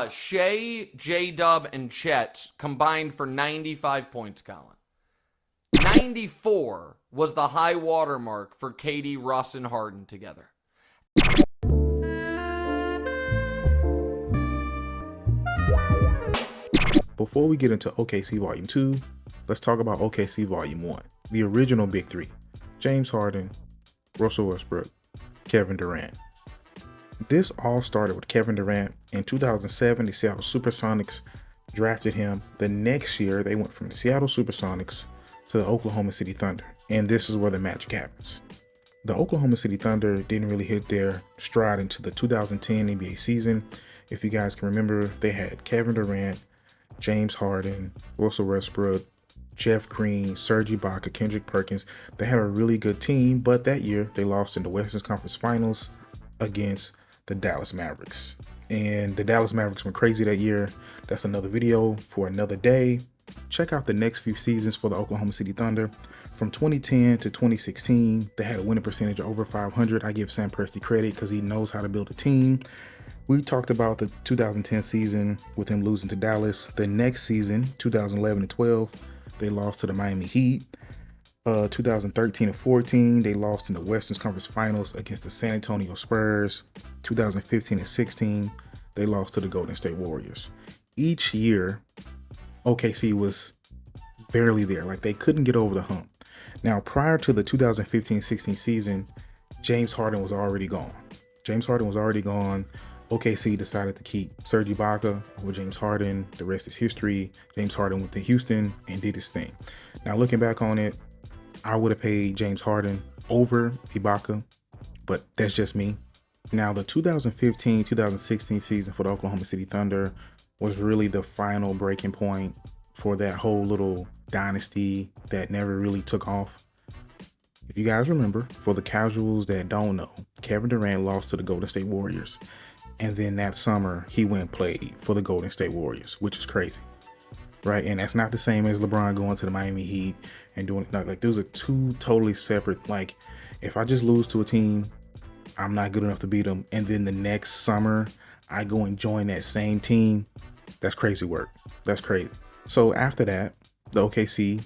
Shai, J-Dub, and Chet combined for 95 points, Colin. 94 was the high watermark for KD, Russ, and Harden together. Before we get into OKC Volume 2, let's talk about OKC Volume 1, the original Big Three: James Harden, Russell Westbrook, Kevin Durant. This all started with Kevin Durant. In 2007, the Seattle Supersonics drafted him. The next year, they went from the Seattle Supersonics to the Oklahoma City Thunder, and this is where the magic happens. The Oklahoma City Thunder didn't really hit their stride into the 2010 NBA season. If you guys can remember, they had Kevin Durant, James Harden, Russell Westbrook, Jeff Green, Serge Ibaka, Kendrick Perkins. They had a really good team, but that year they lost in the Western Conference Finals against the Dallas Mavericks. And the Dallas Mavericks went crazy that year. That's another video for another day. Check out the next few seasons for the Oklahoma City Thunder. From 2010 to 2016, they had a winning percentage of over 500. I give Sam Presti credit because he knows how to build a team. We talked about the 2010 season with him losing to Dallas. The next season, 2011 and 12, they lost to the Miami Heat. 2013 and 14, they lost in the Western Conference Finals against the San Antonio Spurs. 2015 and 16, they lost to the Golden State Warriors. Each year, OKC was barely there. Like, they couldn't get over the hump. Now, prior to the 2015-16 season, James Harden was already gone. OKC decided to keep Serge Ibaka over James Harden. The rest is history. James Harden went to Houston and did his thing. Now, looking back on it, I would have paid James Harden over Ibaka, but that's just me. Now, the 2015-2016 season for the Oklahoma City Thunder was really the final breaking point for that whole little dynasty that never really took off. If you guys remember, for the casuals that don't know, Kevin Durant lost to the Golden State Warriors. And then that summer, he went and played for the Golden State Warriors, which is crazy, right? And that's not the same as LeBron going to the Miami Heat and doing it. Like, those are two totally separate. Like, if I just lose to a team, I'm not good enough to beat them, and then the next summer, I go and join that same team, that's crazy work. That's crazy. So after that, the OKC,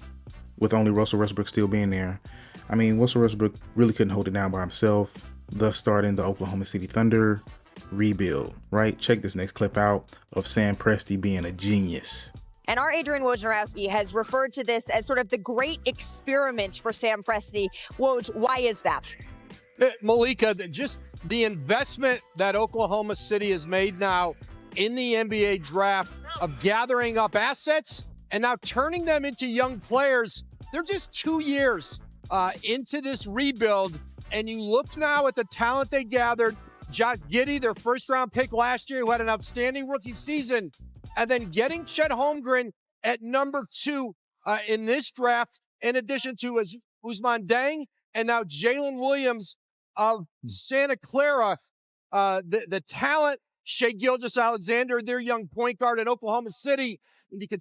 with only Russell Westbrook still being there, I mean, Russell Westbrook really couldn't hold it down by himself, thus starting the Oklahoma City Thunder rebuild, right? Check this next clip out of Sam Presti being a genius. And our Adrian Wojnarowski has referred to this as sort of the great experiment for Sam Presti. Woj, why is that? Malika, just the investment that Oklahoma City has made now in the NBA draft of gathering up assets and now turning them into young players. They're just 2 years into this rebuild, and you look now at the talent they gathered. Josh Giddey, their first-round pick last year, who had an outstanding rookie season, and then getting Chet Holmgren at number 2 in this draft, in addition to Ousmane Dieng and now Jalen Williams of Santa Clara. The talent, Shai Gilgeous-Alexander, their young point guard at Oklahoma City. And you can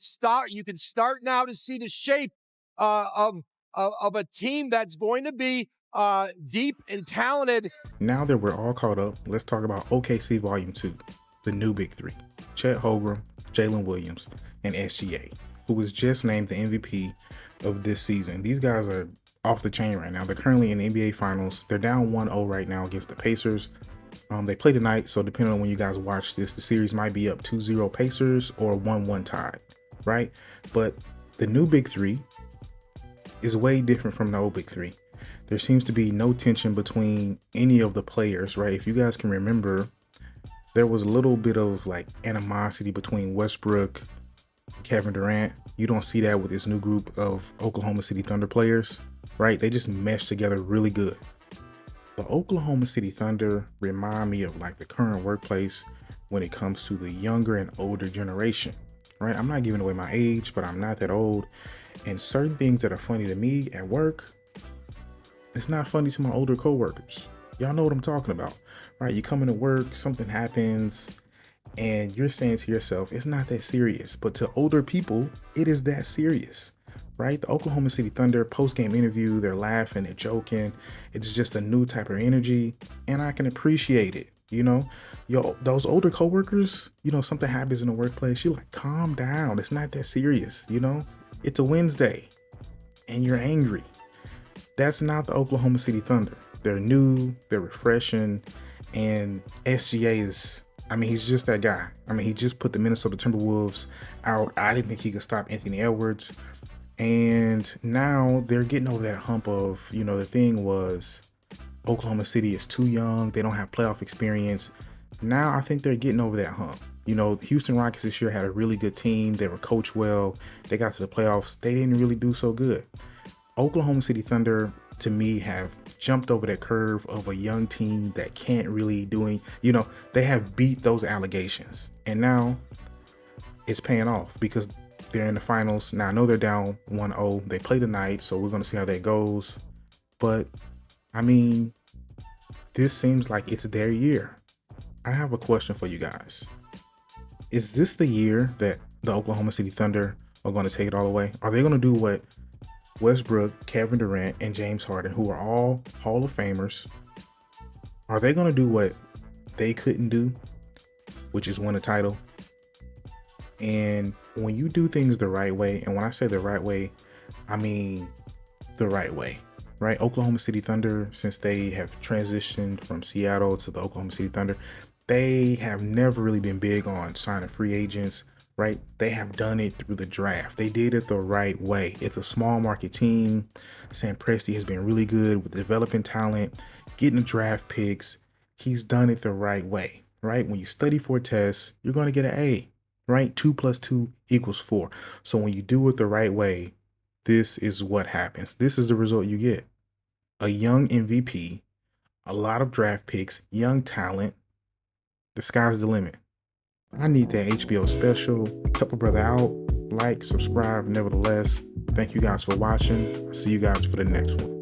start now to see the shape of a team that's going to be deep and talented. Now that we're all caught up, let's talk about OKC Volume 2, the new Big Three: Chet Holmgren, Jalen Williams, and SGA, who was just named the MVP of this season. These guys are off the chain right now. They're currently in the NBA Finals. They're down 1-0 right now against the Pacers. They play tonight, so depending on when you guys watch this, the series might be up 2-0 Pacers or 1-1 tied, right? But the new Big Three is way different from the old Big Three. There seems to be no tension between any of the players, right? If you guys can remember, there was a little bit of like animosity between Westbrook, Kevin Durant. You don't see that with this new group of Oklahoma City Thunder players, right? They just mesh together really good. The Oklahoma City Thunder remind me of like the current workplace when it comes to the younger and older generation, right? I'm not giving away my age, but I'm not that old. And certain things that are funny to me at work, it's not funny to my older coworkers. Y'all know what I'm talking about, right? You come into work, something happens, and you're saying to yourself, it's not that serious. But to older people, it is that serious, right? The Oklahoma City Thunder post-game interview, they're laughing, they're joking. It's just a new type of energy, and I can appreciate it. You know, those older coworkers, something happens in the workplace, you're like, calm down. It's not that serious. It's a Wednesday and you're angry. That's not the Oklahoma City Thunder. They're new, they're refreshing, and SGA is, he's just that guy. He just put the Minnesota Timberwolves out. I didn't think he could stop Anthony Edwards. And now they're getting over that hump of, the thing was Oklahoma City is too young. They don't have playoff experience. Now I think they're getting over that hump. Houston Rockets this year had a really good team. They were coached well. They got to the playoffs. They didn't really do so good. Oklahoma City Thunder, to me, have jumped over that curve of a young team that can't really do any, they have beat those allegations. And now it's paying off because they're in the finals. Now I know they're down 1-0. They play tonight, so we're going to see how that goes. But this seems like it's their year. I have a question for you guys. Is this the year that the Oklahoma City Thunder are going to take it all away? Are they going to do what Westbrook, Kevin Durant, and James Harden, who are all Hall of Famers, are they going to do what they couldn't do, which is win a title? And when you do things the right way, and when I say the right way, I mean the right way, right? Oklahoma City Thunder, since they have transitioned from Seattle to the Oklahoma City Thunder, they have never really been big on signing free agents, right? They have done it through the draft. They did it the right way. It's a small market team. Sam Presti has been really good with developing talent, getting the draft picks. He's done it the right way, right? When you study for a test, you're going to get an A, right? 2 + 2 = 4. So when you do it the right way, this is what happens. This is the result you get. A young MVP, a lot of draft picks, young talent. The sky's the limit. I need that HBO special. Help a brother out. Like, subscribe, nevertheless. Thank you guys for watching. I'll see you guys for the next one.